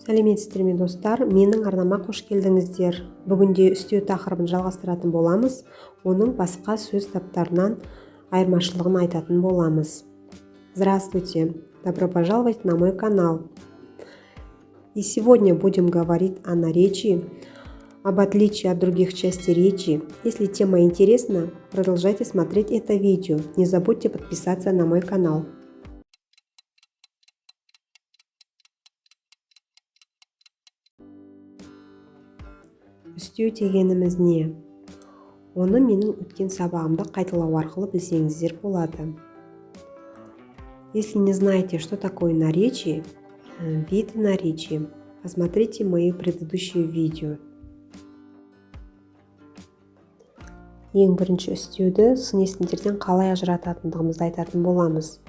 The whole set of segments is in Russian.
Сәлеметсіздер ме достар, менің арнама қош келдіңіздер. Бүгінде үстеу тақырыбын жалғастыратын боламыз, оның басқа сөз таптарынан айырмашылығын айтатын боламыз. Здравствуйте, добро пожаловать на мой канал. И сегодня будем говорить о наречии, об отличии от других частей речи. Если тема интересна, продолжайте смотреть это видео. Не забудьте подписаться на мой канал. Үстеу дегеніміз не? Оны менің өткен сабағымда қайталау арқылы білсеңіздер болады. Если не знаете, что такое наречие, виды наречия, посмотрите мои предыдущие видео. Ең бірінші үстеуді сын есімдерден қалай ажырататындығымызды айтатын боламыз.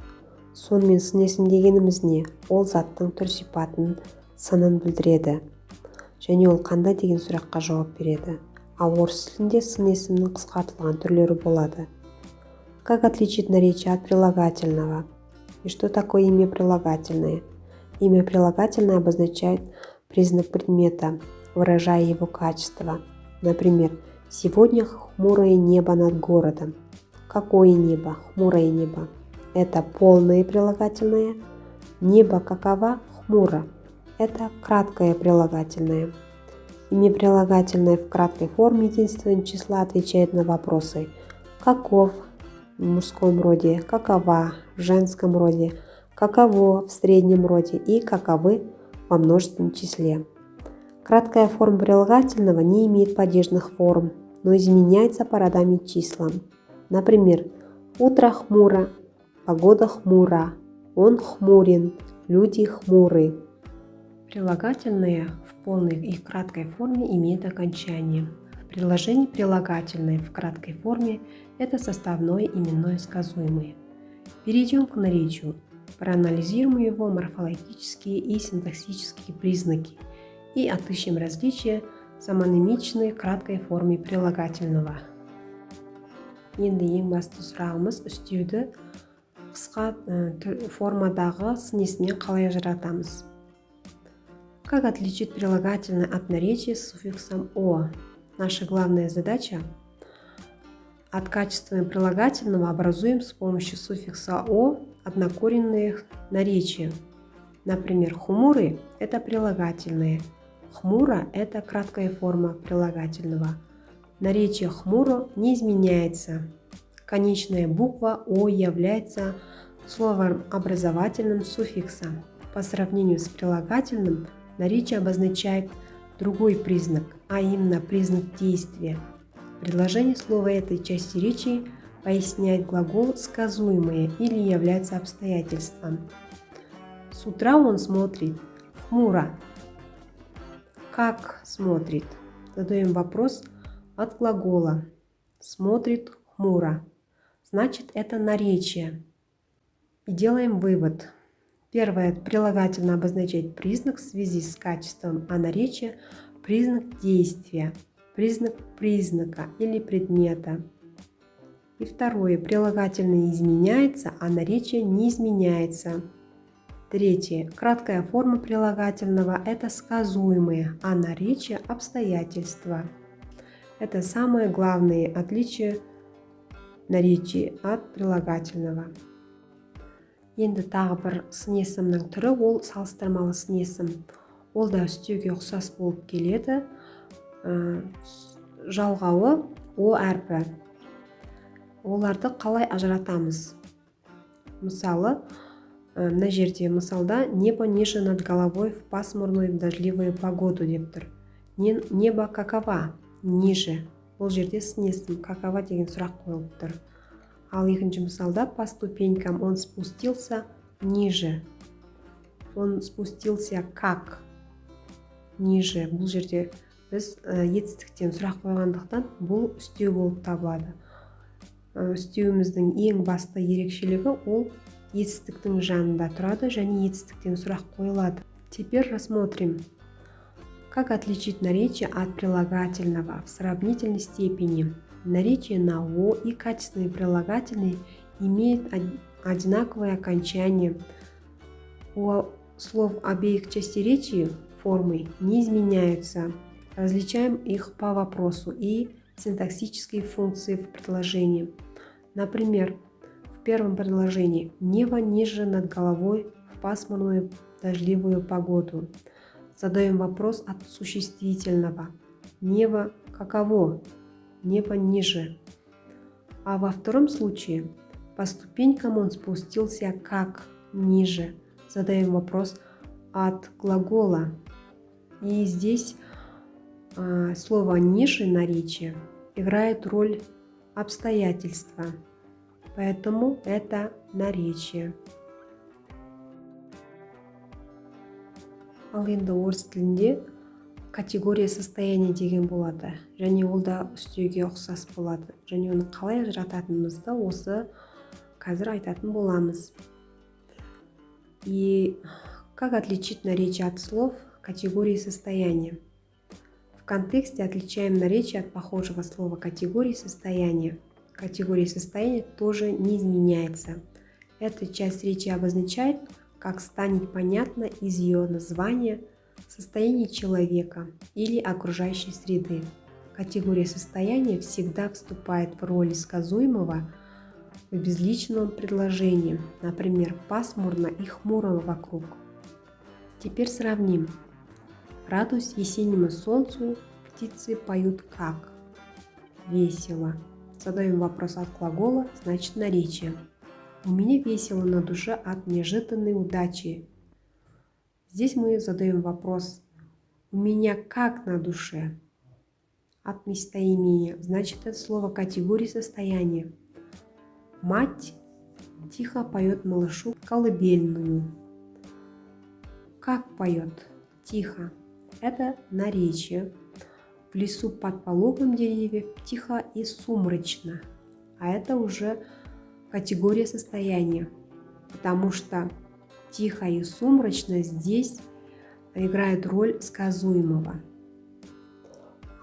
Сонымен сын есім дегеніміз не? Ол заттың түр сипатын, сынын білдіреді. Және ол қандай деген сұраққа жауап береді. Ал орыс тілінде сын есімнің қысқартылған түрлері болады. Как отличить наречие от прилагательного? И что такое имя прилагательное? Имя прилагательное обозначает признак предмета, выражая его качество. Например, сегодня хмурое небо над городом. Какое небо? Хмурое небо. Это полное прилагательное. Небо какова? Хмуро. Это краткое прилагательное. Имя прилагательное в краткой форме единственного числа отвечает на вопросы «каков» в мужском роде, «какова» в женском роде, «каково» в среднем роде и «каковы» во множественном числе. Краткая форма прилагательного не имеет падежных форм, но изменяется по родам и числам. Например, «утро хмуро», «погода хмура», «он хмурен», «люди хмуры». Прилагательные в полной и краткой форме имеют окончание. В предложении прилагательные в краткой форме – это составное именное сказуемое. Перейдем к наречию, проанализируем его морфологические и синтаксические признаки и отыщем различия в самонимичной краткой форме прилагательного. Енді ең басты сұрағымыз үстеуді қысқа формадағы сын есімнен қалай ажыратамыз? Как отличить прилагательное от наречия с суффиксом «о»? Наша главная задача – от качественного прилагательного образуем с помощью суффикса «о» однокоренные наречия. Например, «хмурый» – это прилагательное, «хмуро» – это краткая форма прилагательного. Наречие «хмуро» не изменяется. Конечная буква «о» является словообразовательным суффиксом. По сравнению с прилагательным, наречие обозначает другой признак, а именно признак действия. Предложение слова этой части речи поясняет глагол сказуемое или является обстоятельством. С утра он смотрит хмуро. Как смотрит? Задаем вопрос от глагола. Смотрит хмуро. Значит, это наречие. И делаем вывод. Первое, прилагательное обозначает признак в связи с качеством, а наречие – признак действия, признак признака или предмета. И второе, прилагательное изменяется, а наречие не изменяется. Третье, краткая форма прилагательного – это сказуемое, а наречие – обстоятельства. Это самое главное отличие наречия от прилагательного. Енді тағы бір сын есімнің түрі ол салыстырмалы сын есім. Ол да үстеуге ұқсас болып келеді. Жалғауы «о» әрпі. Оларды қалай ажыратамыз? Мысалы, мына жерде мысалда «небо ниже над головой в пасмурную дождливую погоду» деп тұр. «Небо какова?» Ниже. Бұл жерде сын есім «какова» деген сұрақ қойылып тұр. Ал екінші мысалда по ступенькам он спустился ниже. Он спустился как? Ниже. Бұл жерде біз етістіктен сұрақ қойғандықтан бұл үстеу болып табылады. Үстеуіміздің ең басты ерекшелігі ол етістіктің жанында тұрады және етістіктен сұрақ қойылады. Теперь рассмотрим, как отличить наречие от прилагательного в сравнительной степени. Наречие на «о» и качественные прилагательные имеют одинаковое окончание. У слов обеих частей речи формы не изменяются. Различаем их по вопросу и синтаксические функции в предложении. Например, в первом предложении «Небо ниже над головой в пасмурную дождливую погоду». Задаем вопрос от существительного. Небо каково? Небо ниже. А во втором случае по ступенькам он спустился как ниже. Задаем вопрос от глагола. И здесь слово «ниже» наречие играет роль обстоятельства. Поэтому это наречие. Ал енді орыс тілінде категория состояния деген болады. Және ол да үстеуге ұқсас болады. Және оны қалай ажырататынымызды осы қазір айтатын боламыз. И как отличить наречие от слов категории состояния? В контексте отличаем наречие от похожего слова категории состояния. Категория состояния тоже не изменяется. Эта часть речи обозначает, как станет понятно из ее названия, состояние человека или окружающей среды. Категория состояния всегда вступает в роль сказуемого в безличном предложении, например, пасмурно и хмуро вокруг. Теперь сравним. Радуясь весеннему солнцу, птицы поют как? Весело. Задаем вопрос от глагола, значит наречие. У меня весело на душе от неожиданной удачи. Здесь мы задаем вопрос «У меня как на душе?» От местоимения, значит это слово категории состояния. Мать тихо поет малышу колыбельную. Как поет? Тихо. Это наречие. В лесу под пологом деревьев тихо и сумрачно. А это уже категория состояния, потому что тихо и сумрачно здесь играет роль сказуемого.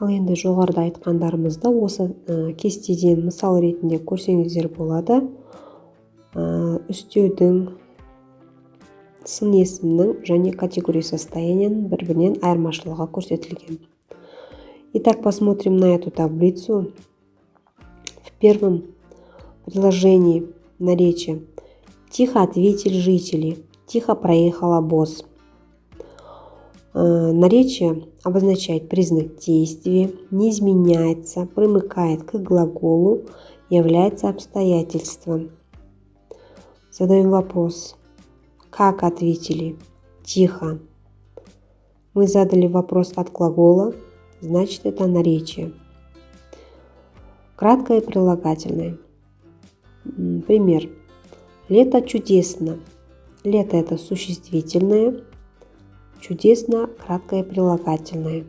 Ал енді жоғарыда айтқандарымызды осы кестеден мысал ретінде көрсеңіздер болады. Үстеудің, сын есімнің және категория состояниенің бір-бірінен айырмашылығы көрсетілген. Итак, посмотрим на эту таблицу. В первом предложении наречия «Тихо ответили жители», «Тихо проехал обоз». Наречие обозначает признак действия, не изменяется, примыкает к глаголу, является обстоятельством. Задаем вопрос. Как ответили? Тихо. Мы задали вопрос от глагола, значит это наречие. Краткое и прилагательное. Пример. Лето чудесно. Лето это существительное. Чудесно – краткое прилагательное.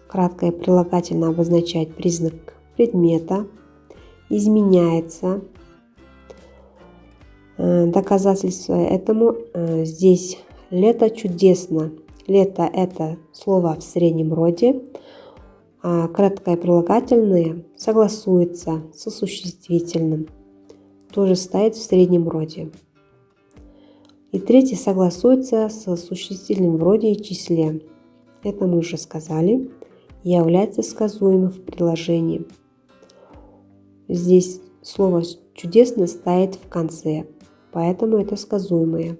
Краткое прилагательное обозначает признак предмета, изменяется. Доказательство этому здесь лето чудесно. Лето – это слово в среднем роде, а краткое прилагательное согласуется со существительным, тоже стоит в среднем роде. И третье согласуется со существительным в роде и числе. Это мы уже сказали. Является сказуемым в предложении. Здесь слово «чудесно» стоит в конце, поэтому это сказуемое.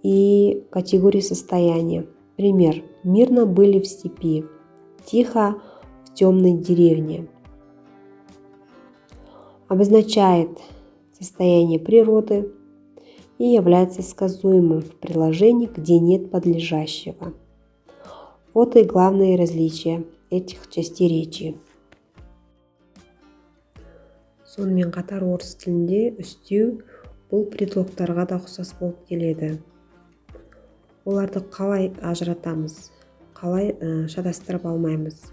И категория состояния. Пример. Мирно были в степи. Тихо в темной деревне. Обозначает состояние природы и является сказуемым в предложении, где нет подлежащего. Вот и главные различия этих частей речи. Сонымен қатар орыс тілінде үстеу бұл предлогтарға да ұқсас болып келеді. Оларды қалай ажыратамыз, қалай шатастырып алмаймыз.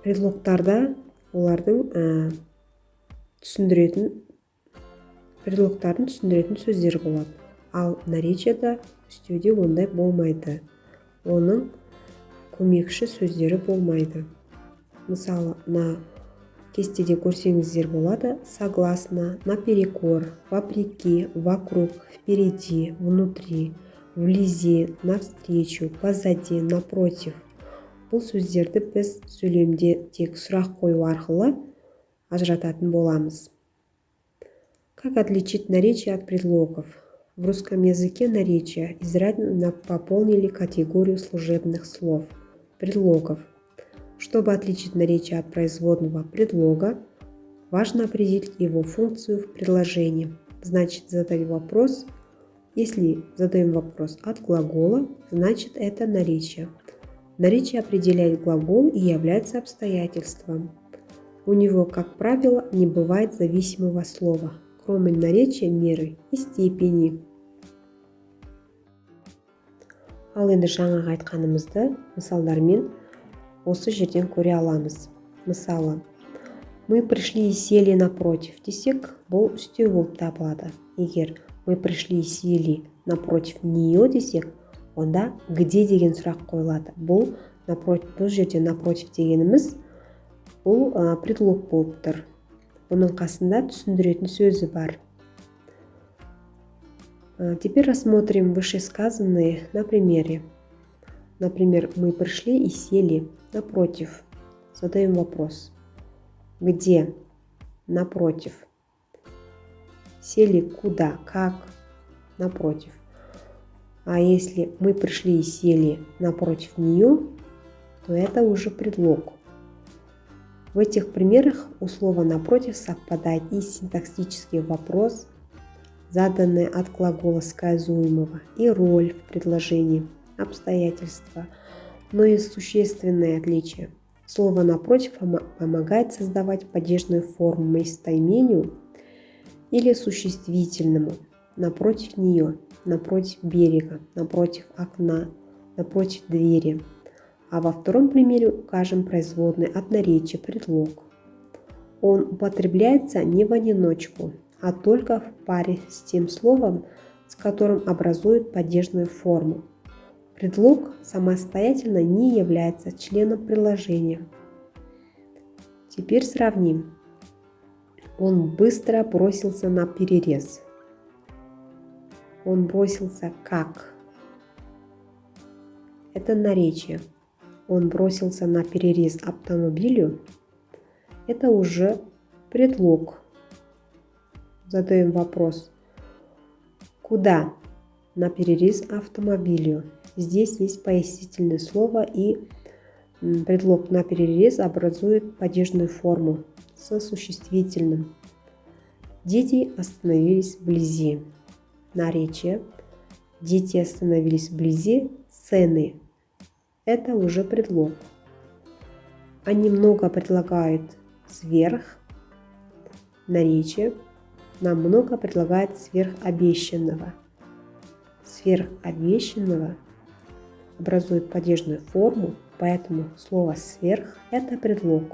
Предлогтарда олардың предлогтардың түсіндіретін сөздер болады. Ал наречияда үстеуде ондай болмайды. Оның көмекші сөздері болмайды. Мысалы, на кестеде көрсеңіздер болады: согласно, наперекор, вопреки, вокруг, впереди, внутри, вблизи, навстречу, позади, напротив. Бұл сөздерді біз сөйлемде тек сұрақ қою арқылы ажырататын боламыз. Как отличить наречие от предлогов? В русском языке наречия изрядно пополнили категорию служебных слов, предлогов. Чтобы отличить наречие от производного предлога, важно определить его функцию в предложении. Значит, задать вопрос. Если задаем вопрос от глагола, значит это наречие. Наречие определяет глагол и является обстоятельством. У него, как правило, не бывает зависимого слова, кроме наречия меры и степени. Ал енді жаңағы айтқанымызды мысалдармен осы жерден көре аламыз. Мысалы, мы пришли и сели напротив десек, бұл үстеу болып табылады. Егер мы пришли и сели напротив нее десек, онда где деген сұрақ қойылады. Бұл жерде напротив дегеніміз бұл предлог болып тұр. Бұның қасында түсіндіретін сөзі бар. Теперь рассмотрим вышесказанные на примере. Например, мы пришли и сели напротив. Задаем вопрос. Где? Напротив. Сели куда? Как? Напротив. А если мы пришли и сели напротив нее, то это уже предлог. В этих примерах у слова «напротив» совпадает и синтаксический вопрос, заданный от глагола сказуемого, и роль в предложении, обстоятельства, но и существенное отличие. Слово «напротив» помогает создавать падежную форму местоимению или существительному напротив нее, напротив берега, напротив окна, напротив двери. А во втором примере укажем производный от наречия предлог. Он употребляется не в одиночку, а только в паре с тем словом, с которым образует падежную форму. Предлог самостоятельно не является членом предложения. Теперь сравним. Он быстро бросился на перерез. Он бросился как? Это наречие. Он бросился на перерез автомобилю. Это уже предлог. Задаем вопрос. Куда? На перерез автомобилю. Здесь есть пояснительное слово, и предлог на перерез образует падежную форму со существительным. Дети остановились вблизи. Наречие. Дети остановились вблизи сцены. Это уже предлог. Они много предлагают сверх. Наречие. Нам много предлагает сверх обещанного. Сверх обещанного образует падежную форму, поэтому слово «сверх» – это предлог.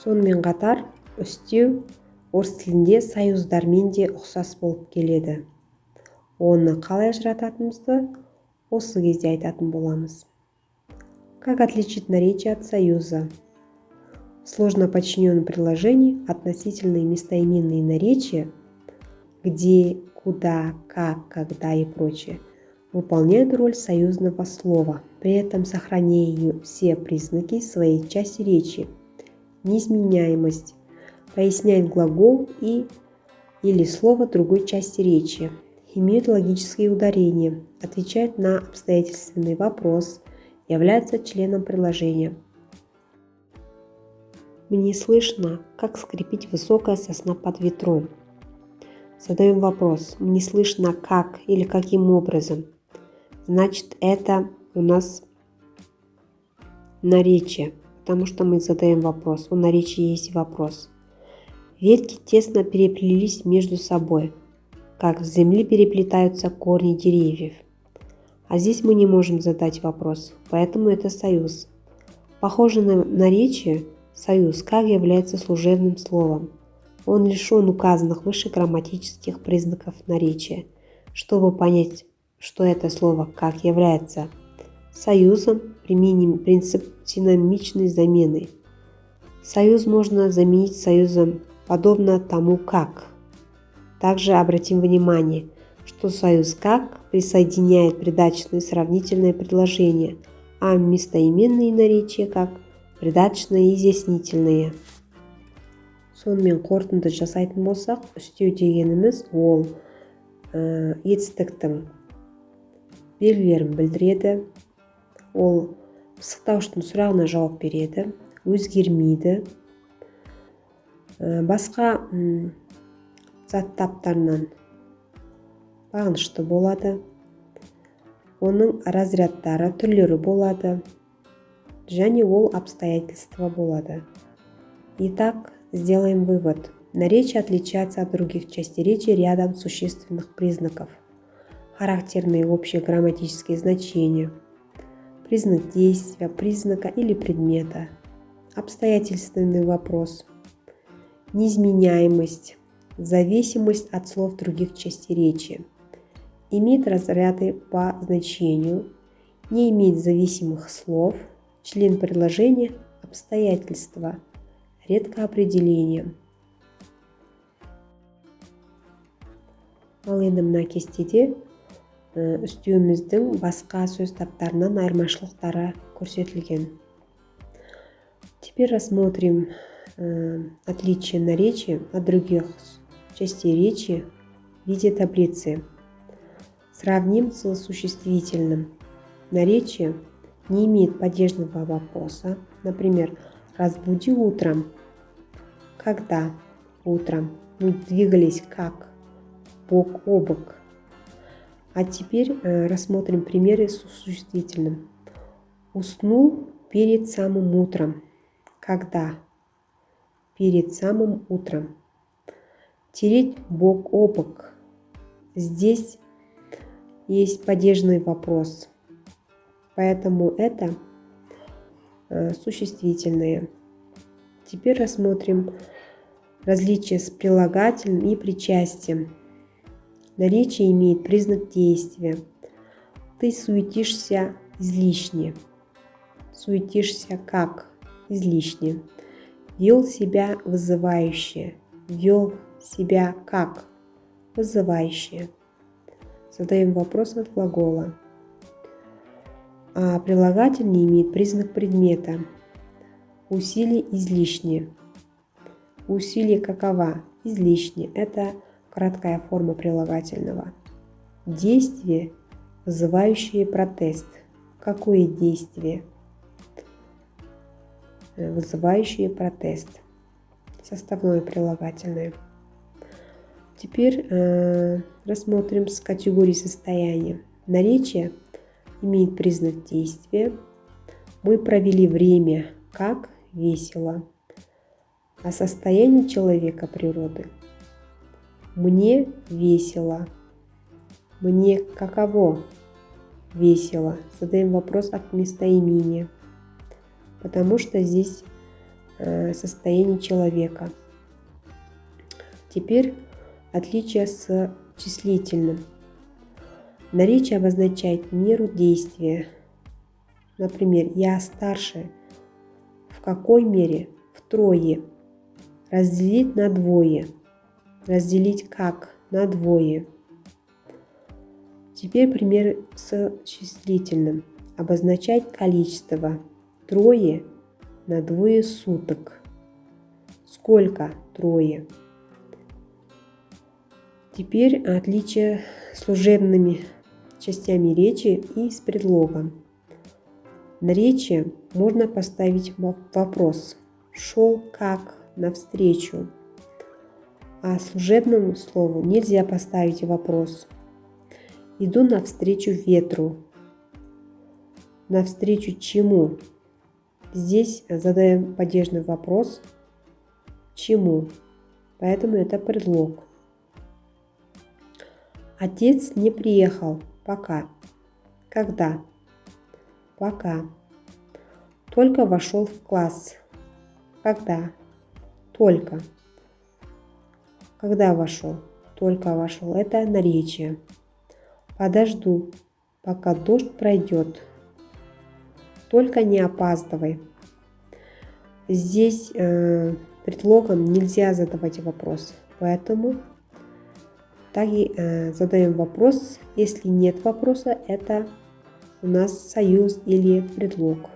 Сонымен қатар, үстеу орыс тілінде союздармен де ұқсас болып келеді. Оны қалай ажырататынымызды осы кезде айтатын боламыз. Как отличить наречие от союза? В сложно подчиненном предложении относительные местоименные наречия где, куда, как, когда и прочее выполняют роль союзного слова, при этом сохраняя все признаки своей части речи. Неизменяемость поясняет глагол или слово другой части речи, имеют логические ударения, отвечают на обстоятельственный вопрос, являются членом предложения. Мне слышно, как скрипит высокая сосна под ветром. Задаем вопрос. Мне слышно как или каким образом. Значит, это у нас наречие, потому что мы задаем вопрос. У наречия есть вопрос. Ветки тесно переплелись между собой, как в земле переплетаются корни деревьев. А здесь мы не можем задать вопрос, поэтому это союз. Похоже на наречие, союз как является служебным словом. Он лишен указанных выше грамматических признаков наречия. Чтобы понять, что это слово как является союзом, применим принцип синонимичной замены. Союз можно заменить союзом подобно тому как. Также обратим внимание, что союз «как» присоединяет придаточные сравнительные предложения, а местоименные наречия «как» придаточные изъяснительные. Сонымен қорытынды жасайтын болсақ, үстеу дегеніміз ол етістіктің белгілерін білдіреді, ол пысықтауыштың сұрағына жауап береді, өзгермейді, басқа зат таптарынан бағынышты болады, оның разрядтары, түрлері болады, және ол обстоятельства болады. Итак, сделаем вывод. Наречие отличается от других частей речи рядом существенных признаков. Характерные общие грамматические значения, признак действия, признака или предмета, обстоятельственный вопрос, неизменяемость, зависимость от слов других частей речи, имеет разряды по значению, не имеет зависимых слов, член предложения, обстоятельства, редко определение. Ал енді мына кестеде үстеуіміздің басқа сөз таптарынан айырмашылықтары көрсетілген. Теперь рассмотрим отличие наречия от других частей речи в виде таблицы. Сравним с существительным. Наречие не имеет падежного вопроса. Например, разбуди утром. Когда? Утром. Мы двигались как? Бок о бок. А теперь рассмотрим примеры с существительным. Уснул перед самым утром. Когда? Перед самым утром. Тереть бок о бок. Здесь есть падежный вопрос, поэтому это существительные. Теперь рассмотрим различия с прилагательным и причастием. Наречие имеет признак действия. Ты суетишься излишне. Суетишься как? Излишне. Вел себя вызывающе. Вел себя как? Вызывающе. Задаем вопрос от глагола. А прилагательный имеет признак предмета. Усилие излишне. Усилие какова? Излишне. Это краткая форма прилагательного. Действие, вызывающее протест. Какое действие? Вызывающее протест. Составное прилагательное. Теперь рассмотрим с категорией состояния. Наречие имеет признак действия. Мы провели время как? Весело. А состояние человека природы? Мне весело. Мне каково? Весело. Задаем вопрос от местоимения, потому что здесь состояние человека. Теперь отличие с числительным. Наречие обозначает меру действия. Например, я старше. В какой мере? Втрое. Разделить на двое. Разделить как? На двое. Теперь пример с числительным. Обозначать количество. Трое на двое суток. Сколько? Трое. Теперь отличие с служебными частями речи и с предлогом. Наречие можно поставить вопрос. Шел как? Навстречу. А служебному слову нельзя поставить вопрос. Иду навстречу ветру. Навстречу чему? Здесь задаем падежный вопрос. Чему? Поэтому это предлог. Отец не приехал. Пока. Когда? Пока. Только вошел в класс. Когда? Только. Когда вошел? Только вошел. Это наречие. Подожду, пока дождь пройдет. Только не опаздывай. Здесь предлогом нельзя задавать вопрос, поэтому Так и задаем вопрос. Если нет вопроса, это у нас союз или предлог.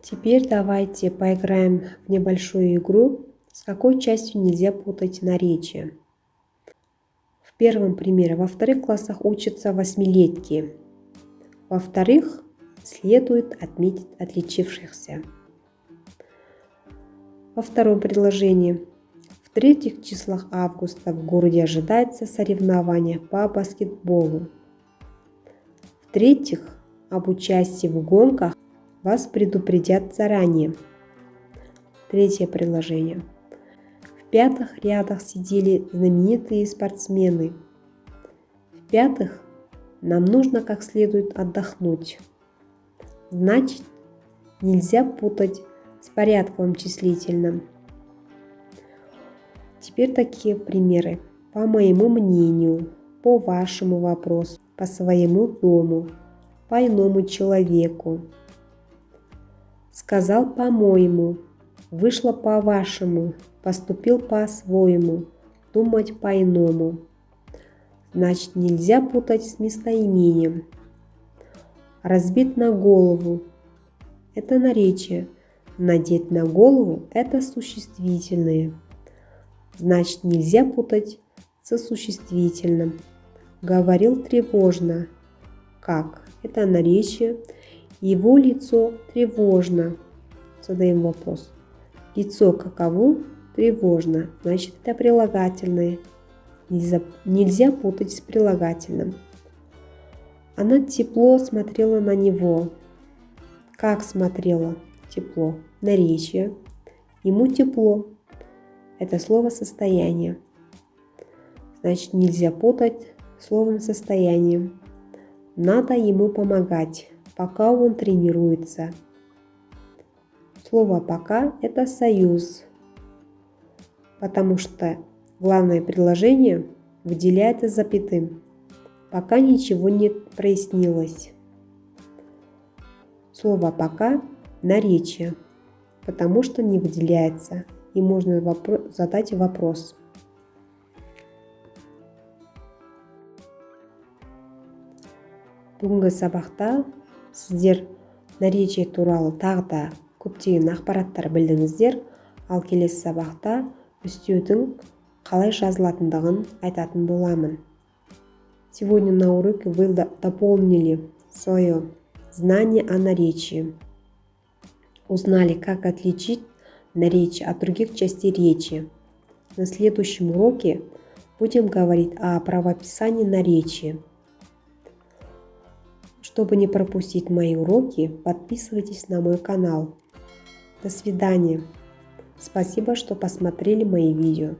Теперь давайте поиграем в небольшую игру, с какой частью нельзя путать наречия. В первом примере во вторых классах учатся восьмилетки. Во-вторых, следует отметить отличившихся. Во втором предложении. В-третьих числах августа в городе ожидается соревнование по баскетболу. В-третьих, об участии в гонках вас предупредят заранее. Третье предложение. В пятых рядах сидели знаменитые спортсмены. В-пятых, нам нужно как следует отдохнуть. Значит, нельзя путать с порядковым числительным. Теперь такие примеры. По моему мнению, по вашему вопросу, по своему дому, по иному человеку. Сказал по-моему, вышло по-вашему, поступил по-своему, думать по-иному. Значит, нельзя путать с местоимением. Разбит на голову – это наречие. Надеть на голову – это существительные. Значит, нельзя путать со существительным. Говорил тревожно. Как? Это наречие. Его лицо тревожно. Задаем вопрос. Лицо каково? Тревожно. Значит, это прилагательное. Нельзя путать с прилагательным. Она тепло смотрела на него. Как смотрела? Тепло. Наречие. Ему тепло. Это слово состояние. Значит, нельзя путать словом состоянием. Надо ему помогать, пока он тренируется. Слово «пока» – это союз, потому что главное предложение выделяется запятым. Пока ничего не прояснилось. Слово «пока» – наречие, потому что не выделяется, и можно задать вопрос. Бүгінгі сабақта сіздер наречие туралы тағы да көптеген ақпараттар білдіңіздер, ал келесі сабақта үстеудің қалай жазылатындығын айтатын боламын. Сегодня на уроке вы дополнили свое знание о наречии. Узнали, как отличить наречие от других частей речи. На следующем уроке будем говорить о правописании наречия. Чтобы не пропустить мои уроки, подписывайтесь на мой канал. До свидания. Спасибо, что посмотрели мои видео.